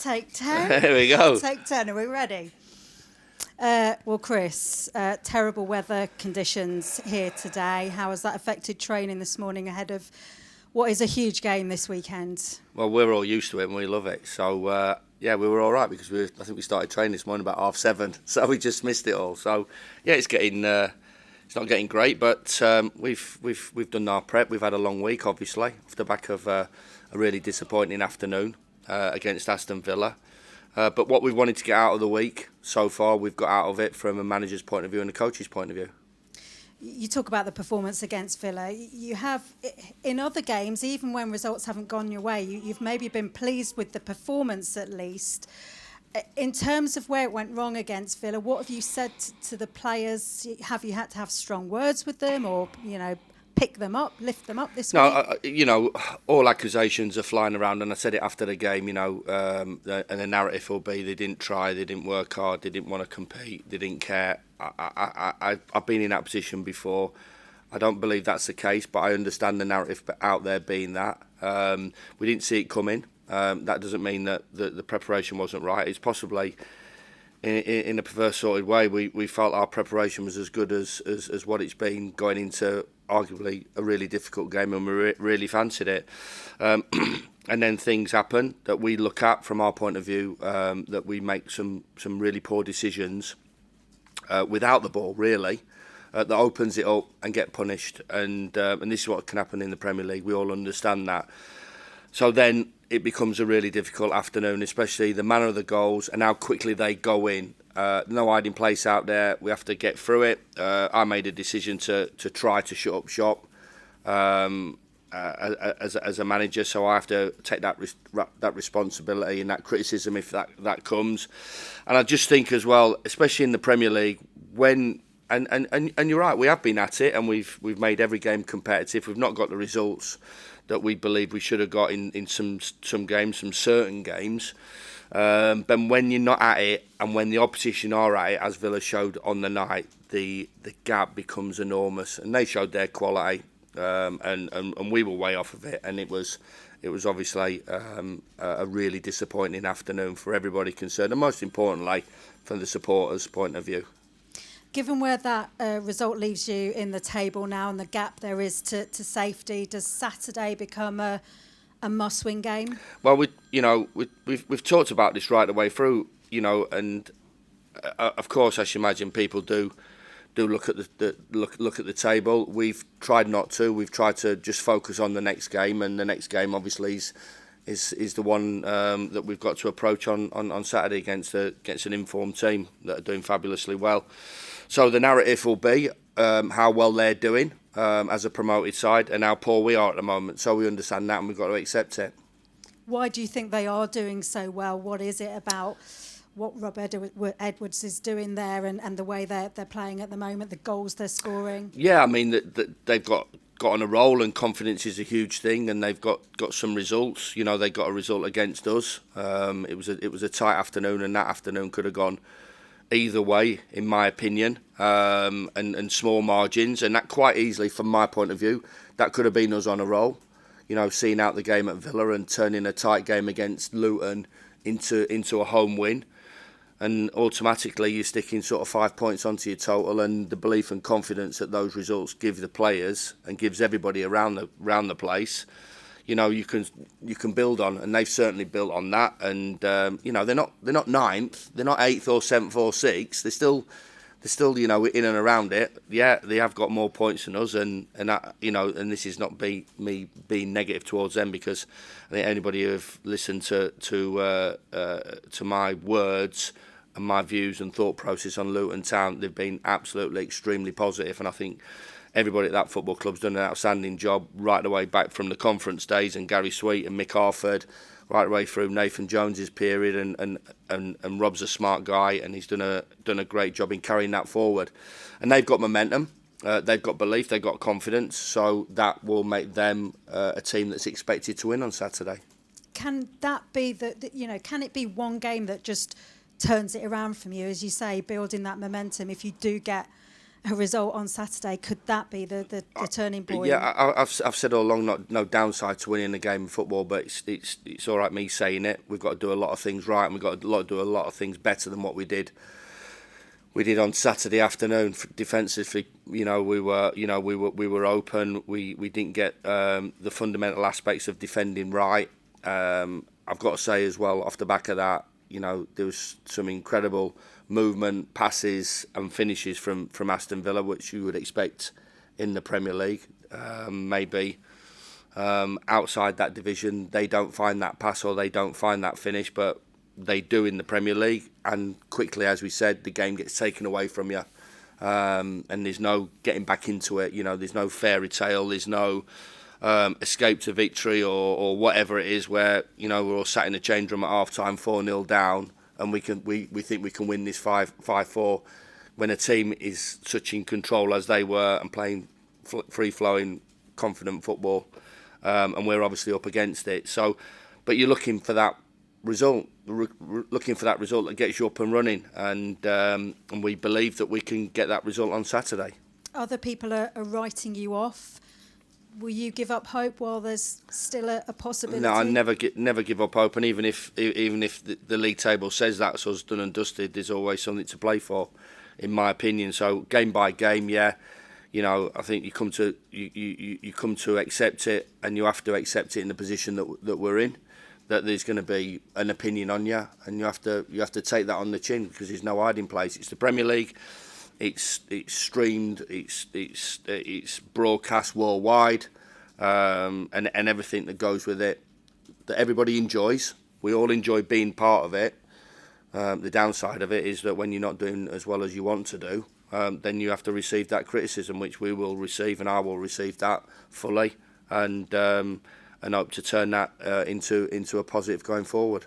Take 10. There we go. Take 10. Are we ready? Well, Chris, terrible weather conditions here today. How has that affected training this morning ahead of what is a huge game this weekend? Well, we're all used to it and we love it. So, we were all right because I think we started training this morning about 7:30. So we just missed it all. So, yeah, it's not getting great, but we've done our prep. We've had a long week, obviously, off the back of a really disappointing afternoon against Aston Villa. But what we've wanted to get out of the week so far, we've got out of it from a manager's point of view and a coach's point of view. You talk about the performance against Villa. You have, in other games, even when results haven't gone your way, you've maybe been pleased with the performance at least. In terms of where it went wrong against Villa, what have you said to the players? Have you had to have strong words with them or, pick them up, lift them up this week? All accusations are flying around, and I said it after the game, and the narrative will be they didn't try, they didn't work hard, they didn't want to compete, they didn't care. I've been in that position before. I don't believe that's the case, but I understand the narrative out there being that. We didn't see it coming. That doesn't mean that the preparation wasn't right. It's possibly, in a perverse sort of way, we felt our preparation was as good as what it's been going into arguably a really difficult game, and we really fancied it. And then things happen that we look at from our point of view, that we make some really poor decisions without the ball, really, that opens it up and get punished. And this is what can happen in the Premier League. We all understand that. So then it becomes a really difficult afternoon, especially the manner of the goals and how quickly they go in. No hiding place out there. We have to get through it. I made a decision to try to shut up shop as a manager, so I have to take that responsibility and that criticism if that comes. And I just think as well, especially in the Premier League, when and you're right, we have been at it and we've made every game competitive. We've not got the results that we believe we should have got in some games, some certain games. But when you're not at it and when the opposition are at it, as Villa showed on the night, the gap becomes enormous, and they showed their quality, and we were way off of it, and it was obviously a really disappointing afternoon for everybody concerned, and most importantly from the supporters' point of view. Given where that result leaves you in the table now and the gap there is to safety, does Saturday become a must-win game? Well, we've talked about this right the way through, and of course, I should imagine people do look at the table. We've tried not to. We've tried to just focus on the next game, and the next game obviously is the one that we've got to approach on Saturday against an informed team that are doing fabulously well. So the narrative will be how well they're doing as a promoted side and how poor we are at the moment. So we understand that and we've got to accept it. Why do you think they are doing so well? What is it about what Rob Edwards is doing there and the way they're playing at the moment, the goals they're scoring? Yeah, I mean, they've got on a roll, and confidence is a huge thing, and they've got some results. They got a result against us. It was a tight afternoon, and that afternoon could have gone either way, in my opinion, and small margins, and that quite easily, from my point of view, that could have been us on a roll. Seeing out the game at Villa and turning a tight game against Luton into a home win, and automatically you're sticking sort of 5 points onto your total, and the belief and confidence that those results give the players and gives everybody around the place. You can build on, and they've certainly built on that. And they're not ninth, they're not 8th or 7th or 6th. They're still in and around it. Yeah, they have got more points than us, and that, and this is not me being negative towards them, because I think anybody who've listened to my words and my views and thought process on Luton Town, they've been absolutely extremely positive, and I think everybody at that football club's done an outstanding job right the way back from the conference days and Gary Sweet and Mick Harford, right the way through Nathan Jones's period, and Rob's a smart guy, and he's done a great job in carrying that forward. And they've got momentum, they've got belief, they've got confidence, so that will make them a team that's expected to win on Saturday. Can that be can it be one game that just turns it around from you, as you say, building that momentum if you do get a result on Saturday, could that be the turning point? Yeah, I've said all along, no downside to winning a game of football, but it's all right me saying it. We've got to do a lot of things right, and we've got to do a lot of things better than what we did. We did on Saturday afternoon defensively. We were open. We didn't get the fundamental aspects of defending right. I've got to say as well, off the back of that, there was some incredible movement, passes and finishes from Aston Villa, which you would expect in the Premier League. Maybe outside that division, they don't find that pass or they don't find that finish, but they do in the Premier League. And quickly, as we said, the game gets taken away from you. And there's no getting back into it. There's no fairy tale. There's no escape to victory or whatever it is where, we're all sat in the change room at half-time 4-0 down and we think we can win this 5-4 when a team is such in control as they were and playing free-flowing, confident football, and we're obviously up against it. So, but you're looking for that result, that gets you up and running, and we believe that we can get that result on Saturday. Other people are writing you off. Will you give up hope while there's still a possibility? No, I never give up hope, and even if the league table says that's us done and dusted, there's always something to play for, in my opinion. So game by game, I think you come to accept it, and you have to accept it in the position that we're in. That there's going to be an opinion on you, and you have to take that on the chin because there's no hiding place. It's the Premier League. It's streamed. It's broadcast worldwide, and everything that goes with it. That everybody enjoys. We all enjoy being part of it. The downside of it is that when you're not doing as well as you want to do, then you have to receive that criticism, which we will receive, and I will receive that fully, and hope to turn that into a positive going forward.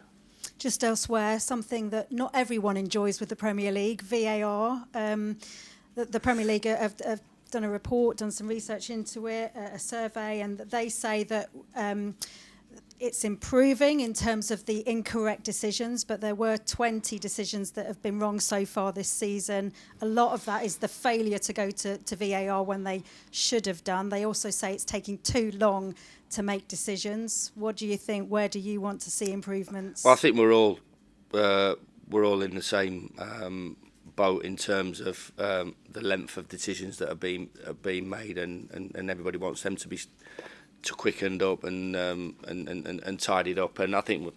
Just elsewhere, something that not everyone enjoys with the Premier League, VAR. The Premier League have done a report, done some research into it, a survey, and they say that it's improving in terms of the incorrect decisions, but there were 20 decisions that have been wrong so far this season. A lot of that is the failure to go to VAR when they should have done. They also say it's taking too long to make decisions. What do you think? Where do you want to see improvements? Well, I think we're all in the same boat in terms of the length of decisions that are being made, and everybody wants them to be quickened up and tidied up. And I think,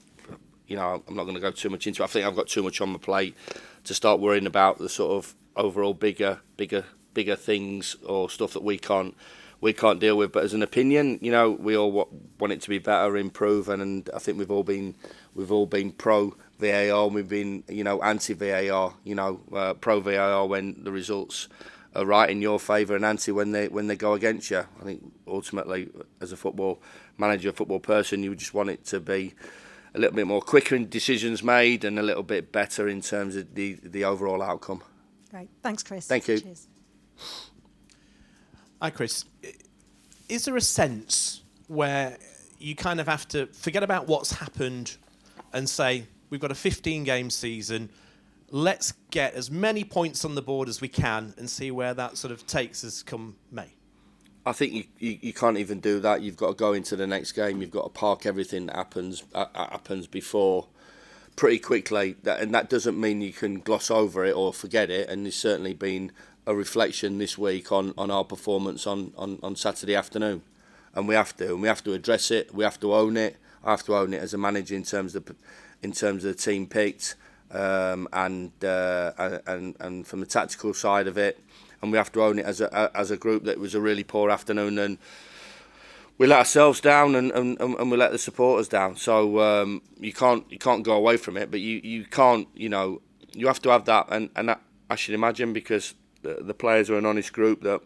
I'm not going to go too much into it. I think I've got too much on my plate to start worrying about the sort of overall bigger things or stuff that we can't deal with. But as an opinion, we all want it to be better, improve, and I think we've all been pro VAR, and we've been anti VAR. Pro VAR when the results are right in your favour, and anti when they go against you. I think ultimately, as a football manager, a football person, you just want it to be a little bit more quicker in decisions made and a little bit better in terms of the overall outcome. Great, thanks, Chris. Thank you. Cheers. Hi, Chris. Is there a sense where you kind of have to forget about what's happened and say, we've got a 15-game season, let's get as many points on the board as we can and see where that sort of takes us come May? I think you can't even do that. You've got to go into the next game. You've got to park everything that happens before pretty quickly. And that doesn't mean you can gloss over it or forget it. And there's certainly been a reflection this week on our performance on Saturday afternoon. And we have to address it. We have to own it. I have to own it as a manager in terms of the team picked. And from the tactical side of it, and we have to own it as a group that it was a really poor afternoon, and we let ourselves down and we let the supporters down. So you can't go away from it, but you can't, you have to have that, and I should imagine, because the players are an honest group, that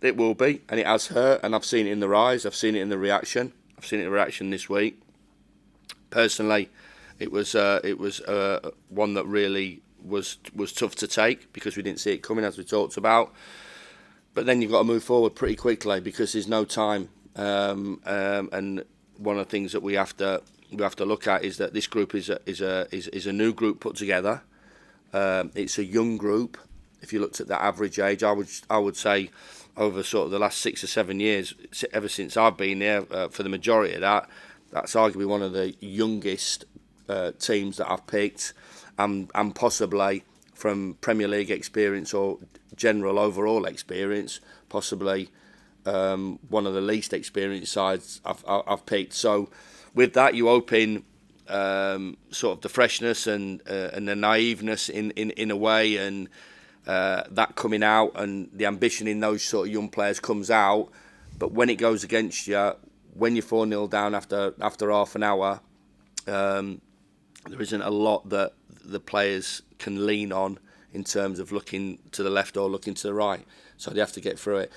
it will be, and it has hurt, and I've seen it in their eyes, I've seen it in the reaction, I've seen it in the reaction this week. Personally, it was one that really was tough to take because we didn't see it coming, as we talked about. But then you've got to move forward pretty quickly because there's no time. And one of the things that we have to look at is that this group is a new group put together. It's a young group. if you looked at the average age, I would say over sort of the last 6 or 7 years, ever since I've been here, for the majority of that, that's arguably one of the youngest teams that I've picked, and possibly from Premier League experience or general overall experience, possibly one of the least experienced sides I've picked. So with that, you open sort of the freshness and the naiveness in a way, and that coming out and the ambition in those sort of young players comes out. But when it goes against you, when you're 4-0 down after half an hour, there isn't a lot that the players can lean on in terms of looking to the left or looking to the right. So they have to get through it.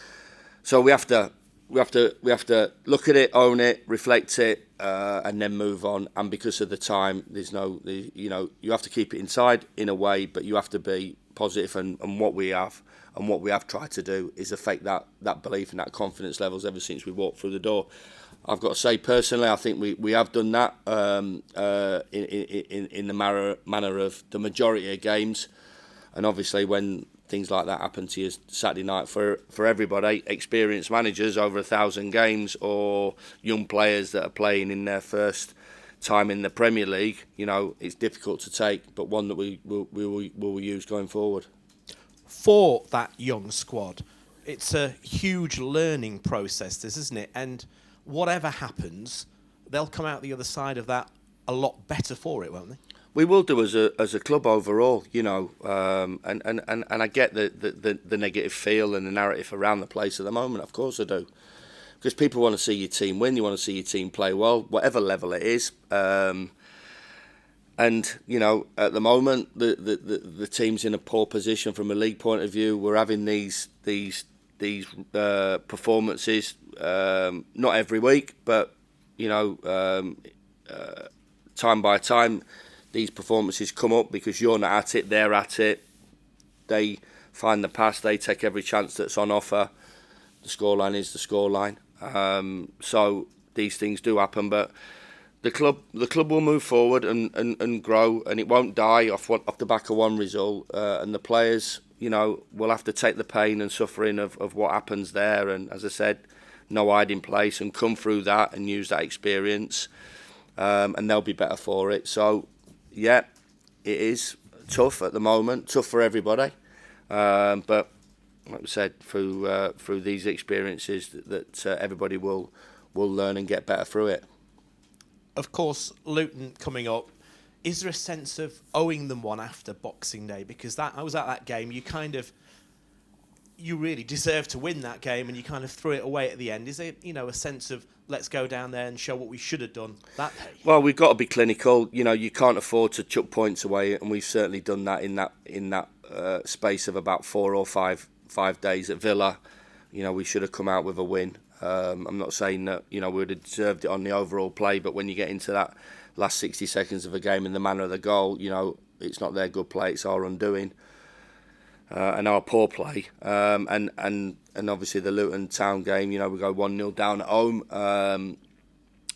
So we have to look at it, own it, reflect it, and then move on. And because of the time, you have to keep it inside in a way, but you have to be positive. And what we have tried to do is affect that belief and that confidence levels ever since we walked through the door. I've got to say, personally, I think we have done that in the manner of the majority of games. And obviously, when things like that happen to you Saturday night, for everybody, experienced managers over 1,000 games or young players that are playing in their first time in the Premier League, it's difficult to take, but one that we will use going forward. For that young squad, it's a huge learning process, this, isn't it? And whatever happens, they'll come out the other side of that a lot better for it, won't they? We will do as a club overall, and I get the negative feel and the narrative around the place at the moment. Of course I do, because people want to see your team win. You want to see your team play well, whatever level it is. And at the moment, the team's in a poor position from a league point of view. We're having these performances, not every week, but time by time. These performances come up because you're not at it, they're at it. They find the pass, they take every chance that's on offer. The scoreline is the scoreline. So these things do happen, but the club will move forward and grow, and it won't die off the back of one result. And the players, will have to take the pain and suffering of what happens there. And as I said, no hiding place, and come through that and use that experience, and they'll be better for it. So. Yeah, it is tough at the moment, tough for everybody. But like we said, through these experiences, that everybody will learn and get better through it. Of course, Luton coming up. Is there a sense of owing them one after Boxing Day? Because I was at that game. You really deserved to win that game, and you kind of threw it away at the end. Is there, a sense of let's go down there and show what we should have done that day? Well, we've got to be clinical. You can't afford to chuck points away, and we've certainly done that in that space of about 4 or 5 days at Villa. We should have come out with a win. I'm not saying that we would have deserved it on the overall play, but when you get into that last 60 seconds of a game and the manner of the goal, it's not their good play, it's our undoing. And our poor play, and obviously the Luton Town game, we go 1-0 down at home,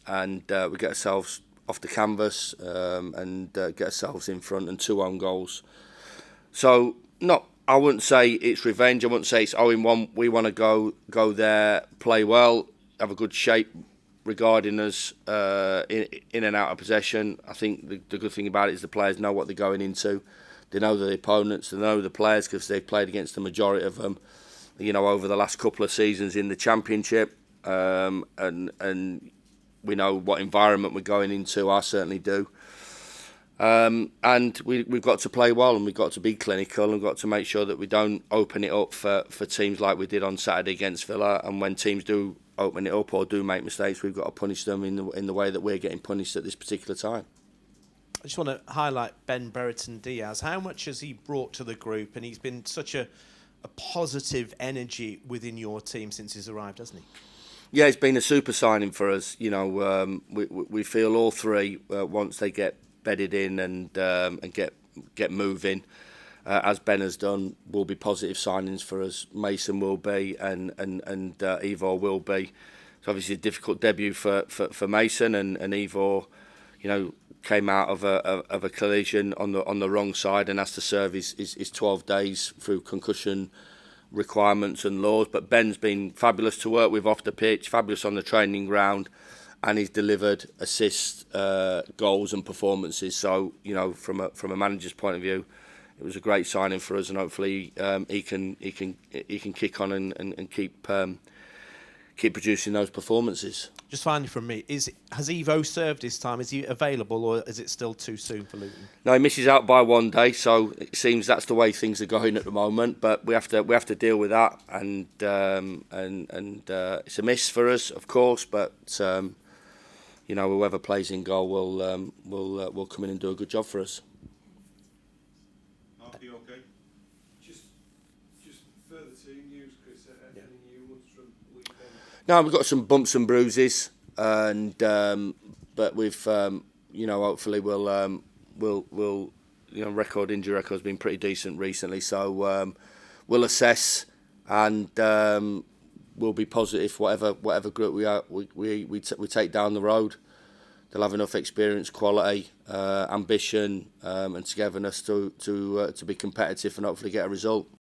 and we get ourselves off the canvas, and get ourselves in front, and 2 own goals. So I wouldn't say it's revenge. I wouldn't say it's 0-1. We want to go there, play well, have a good shape regarding us in and out of possession. I think the good thing about it is the players know what they're going into. They know the opponents, they know the players because they've played against the majority of them, over the last couple of seasons in the Championship, and we know what environment we're going into. I certainly do, and we've got to play well, and we've got to be clinical, and we've got to make sure that we don't open it up for teams like we did on Saturday against Villa. And when teams do open it up or do make mistakes, we've got to punish them in the way that we're getting punished at this particular time. I just want to highlight Ben Brereton Diaz. How much has he brought to the group? And he's been such a positive energy within your team since he's arrived, hasn't he? Yeah, it's been a super signing for us. We feel all three, once they get bedded in and get moving, as Ben has done, will be positive signings for us. Mason will be, and Ivor will be. It's obviously a difficult debut for Mason, and Ivor, came out of a collision on the wrong side and has to serve his 12 days through concussion requirements and laws. But Ben's been fabulous to work with off the pitch, fabulous on the training ground, and he's delivered assists, goals and performances. So, you know, from a manager's point of view, it was a great signing for us, and hopefully he can kick on and keep producing those performances. Just finally from me, has Evo served his time? Is he available, or is it still too soon for Luton? No, he misses out by 1 day, so it seems that's the way things are going at the moment. But we have to deal with that, and it's a miss for us, of course. But you know, whoever plays in goal will come in and do a good job for us. Okay. Just further team news, Chris. Any new ones from the weekend? No, we've got some bumps and bruises, and but we've you know, hopefully we'll you know, injury record's been pretty decent recently, so we'll assess and we'll be positive whatever group we take down the road. They'll have enough experience, quality, ambition, and togetherness to be competitive and hopefully get a result.